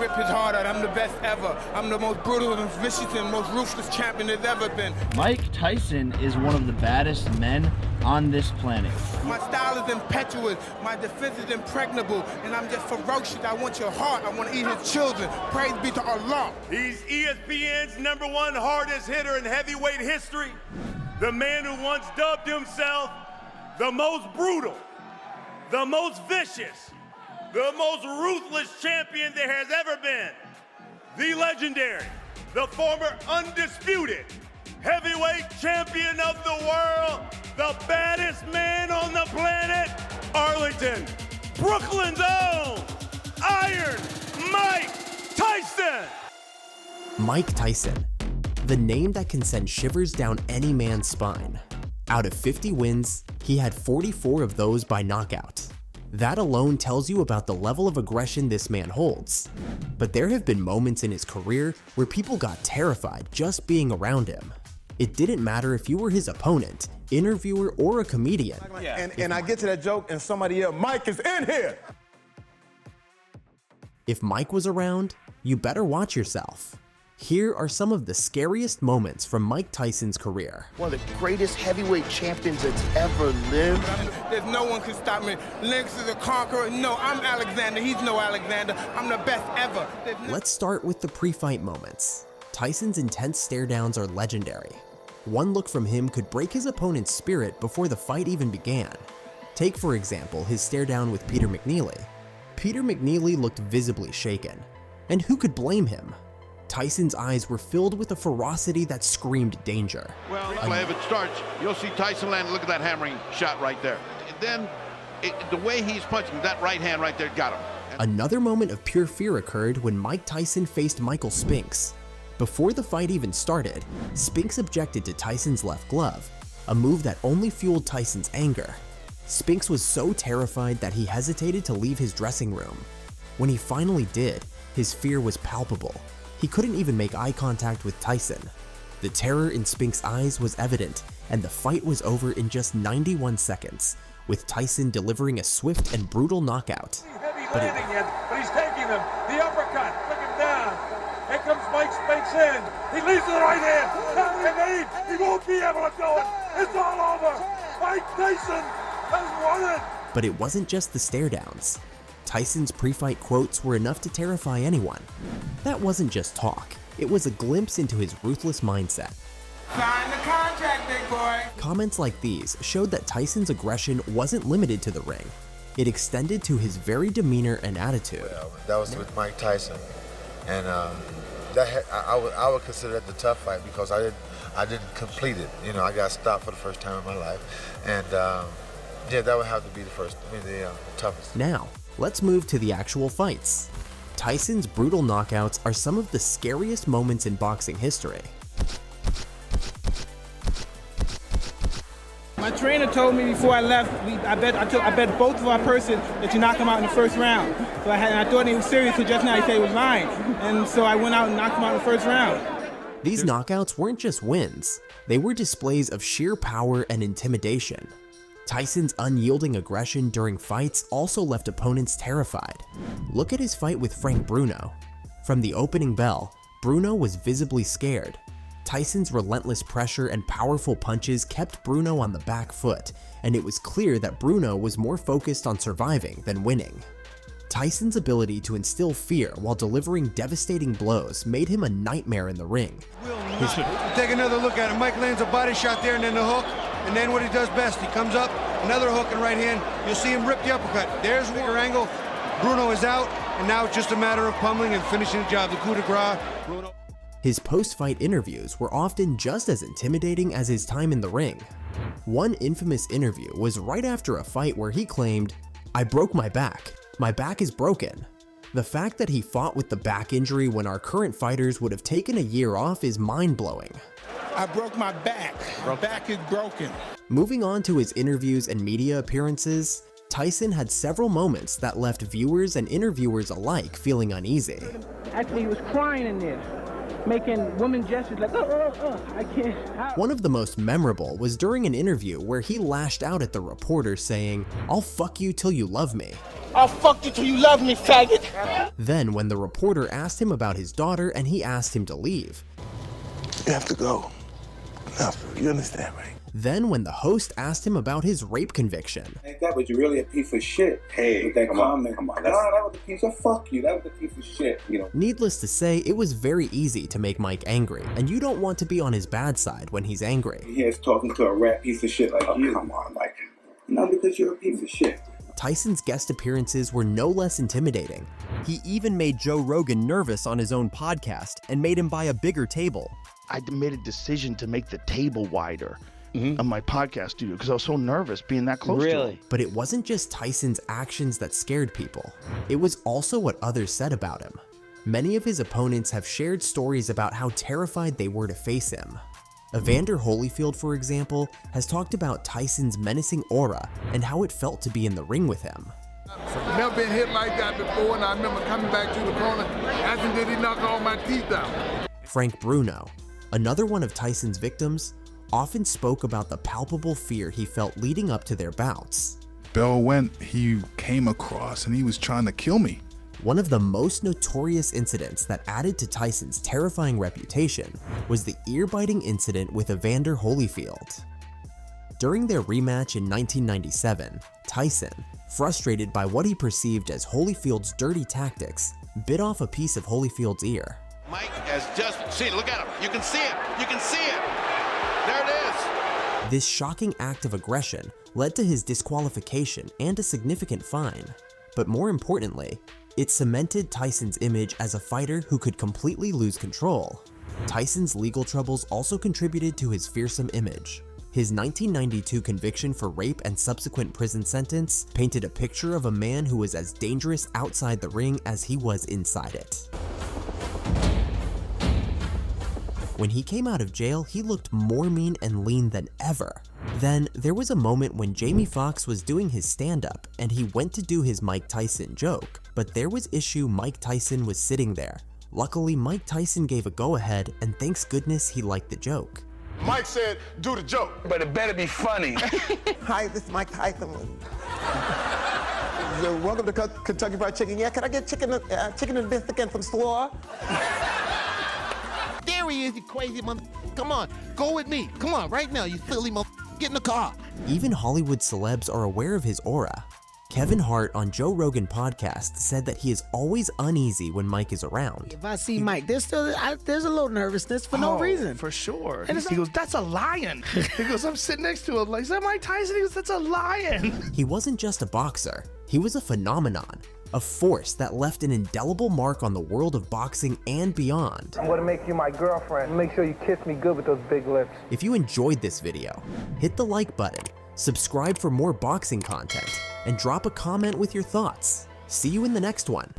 rip his heart out. I'm the best ever. I'm the most brutal and vicious and most ruthless champion there's ever been. Mike Tyson is one of the baddest men on this planet. My style is impetuous, my defense is impregnable, and I'm just ferocious. I want your heart, I want to eat his children. Praise be to Allah. He's ESPN's #1 hardest hitter in heavyweight history. The man who once dubbed himself the most brutal, the most vicious, the most ruthless champion there has ever been. The legendary, the former undisputed heavyweight champion of the world, the baddest man on the planet, Arlington, Brooklyn's own Iron Mike Tyson. Mike Tyson, the name that can send shivers down any man's spine. Out of 50 wins, he had 44 of those by knockout. That alone tells you about the level of aggression this man holds. But there have been moments in his career where people got terrified just being around him. It didn't matter if you were his opponent, interviewer, or a comedian. And I get to that joke and somebody yells, "Mike is in here!" If Mike was around, you better watch yourself. Here are some of the scariest moments from Mike Tyson's career. One of the greatest heavyweight champions that's ever lived. There's no one can stop me. Lynx is a conqueror. No, I'm Alexander. He's no Alexander. I'm the best ever. Let's start with the pre-fight moments. Tyson's intense stare-downs are legendary. One look from him could break his opponent's spirit before the fight even began. Take, for example, his stare-down with Peter McNeely. Peter McNeely looked visibly shaken. And who could blame him? Tyson's eyes were filled with a ferocity that screamed danger. Well, if it starts, you'll see Tyson land. Look at that hammering shot right there. And then, the way he's punching, that right hand right there got him. Another moment of pure fear occurred when Mike Tyson faced Michael Spinks. Before the fight even started, Spinks objected to Tyson's left glove, a move that only fueled Tyson's anger. Spinks was so terrified that he hesitated to leave his dressing room. When he finally did, his fear was palpable. He couldn't even make eye contact with Tyson. The terror in Spinks' eyes was evident, and the fight was over in just 91 seconds, with Tyson delivering a swift and brutal knockout. But he's taking him. The uppercut, look him down. Here comes Mike Spinks in. He leads to the right hand. And he won't be able to do it. It's all over. Mike Tyson has won it. But it wasn't just the stare-downs. Tyson's pre-fight quotes were enough to terrify anyone. That wasn't just talk, it was a glimpse into his ruthless mindset. Sign the contract, big boy. Comments like these showed that Tyson's aggression wasn't limited to the ring. It extended to his very demeanor and attitude. Well, that was with Mike Tyson, and I would consider that the tough fight because I didn't complete it. You know, I got stopped for the first time in my life, and yeah, that would have to be the toughest. Now, let's move to the actual fights. Tyson's brutal knockouts are some of the scariest moments in boxing history. My trainer told me before I left, I bet both of our person that you knock him out in the first round. So I thought he was serious, so just now he said he was lying. And so I went out and knocked him out in the first round. These knockouts weren't just wins, they were displays of sheer power and intimidation. Tyson's unyielding aggression during fights also left opponents terrified. Look at his fight with Frank Bruno. From the opening bell, Bruno was visibly scared. Tyson's relentless pressure and powerful punches kept Bruno on the back foot, and it was clear that Bruno was more focused on surviving than winning. Tyson's ability to instill fear while delivering devastating blows made him a nightmare in the ring. Take another look at it. Mike lands a body shot there and then the hook, and then what he does best, he comes up, another hook and right hand. You'll see him rip the uppercut. There's war angle. Bruno is out, and now it's just a matter of pummeling and finishing the job. The coup de grace. Bruno. His post-fight interviews were often just as intimidating as his time in the ring. One infamous interview was right after a fight where he claimed, "I broke my back. My back is broken." The fact that he fought with the back injury when our current fighters would have taken a year off is mind-blowing. I broke my back. My back is broken. Moving on to his interviews and media appearances, Tyson had several moments that left viewers and interviewers alike feeling uneasy. Actually, he was crying in there, making woman gestures like, I can't. One of the most memorable was during an interview where he lashed out at the reporter saying, "I'll fuck you till you love me." I'll fuck you till you love me, faggot. Then when the reporter asked him about his daughter and he asked him to leave. You have to go. No, you understand, right? Then when the host asked him about his rape conviction. Ain't that was really a piece of shit? Hey, with that comment. Come on, that was a piece of fuck you. That was a piece of shit, you know. Needless to say, it was very easy to make Mike angry, and you don't want to be on his bad side when he's angry. He's talking to a rat piece of shit like you. Come on, Mike. Not because you're a piece of shit. Tyson's guest appearances were no less intimidating. He even made Joe Rogan nervous on his own podcast and made him buy a bigger table. I made a decision to make the table wider on my podcast studio because I was so nervous being that close to him. But it wasn't just Tyson's actions that scared people. It was also what others said about him. Many of his opponents have shared stories about how terrified they were to face him. Evander Holyfield, for example, has talked about Tyson's menacing aura and how it felt to be in the ring with him. Never been hit like that before, and I remember coming back to the corner, asking did he knock all my teeth out. Frank Bruno, another one of Tyson's victims, often spoke about the palpable fear he felt leading up to their bouts. Bell went, he came across and he was trying to kill me. One of the most notorious incidents that added to Tyson's terrifying reputation was the ear-biting incident with Evander Holyfield. During their rematch in 1997, Tyson, frustrated by what he perceived as Holyfield's dirty tactics, bit off a piece of Holyfield's ear. Mike has just seen, look at him. You can see it. You can see it. There it is. This shocking act of aggression led to his disqualification and a significant fine. But more importantly, it cemented Tyson's image as a fighter who could completely lose control. Tyson's legal troubles also contributed to his fearsome image. His 1992 conviction for rape and subsequent prison sentence painted a picture of a man who was as dangerous outside the ring as he was inside it. When he came out of jail, he looked more mean and lean than ever. Then, there was a moment when Jamie Foxx was doing his stand-up and he went to do his Mike Tyson joke, but there was issue Mike Tyson was sitting there. Luckily, Mike Tyson gave a go-ahead and thanks goodness he liked the joke. Mike said, do the joke. But it better be funny. Hi, this is Mike Tyson. Welcome to Kentucky Fried Chicken. Yeah, can I get chicken and biscuit and some slaw? There he is, you crazy mother. Come on, go with me. Come on, right now, you silly mother. Get in the car. Even Hollywood celebs are aware of his aura. Kevin Hart on Joe Rogan podcast said that he is always uneasy when Mike is around. If I see Mike, there's a little nervousness for no reason. For sure. And he goes, that's a lion. He goes, I'm sitting next to him. Like, is that Mike Tyson? He goes, that's a lion. He wasn't just a boxer. He was a phenomenon. A force that left an indelible mark on the world of boxing and beyond. I'm gonna make you my girlfriend. Make sure you kiss me good with those big lips. If you enjoyed this video, hit the like button, subscribe for more boxing content, and drop a comment with your thoughts. See you in the next one.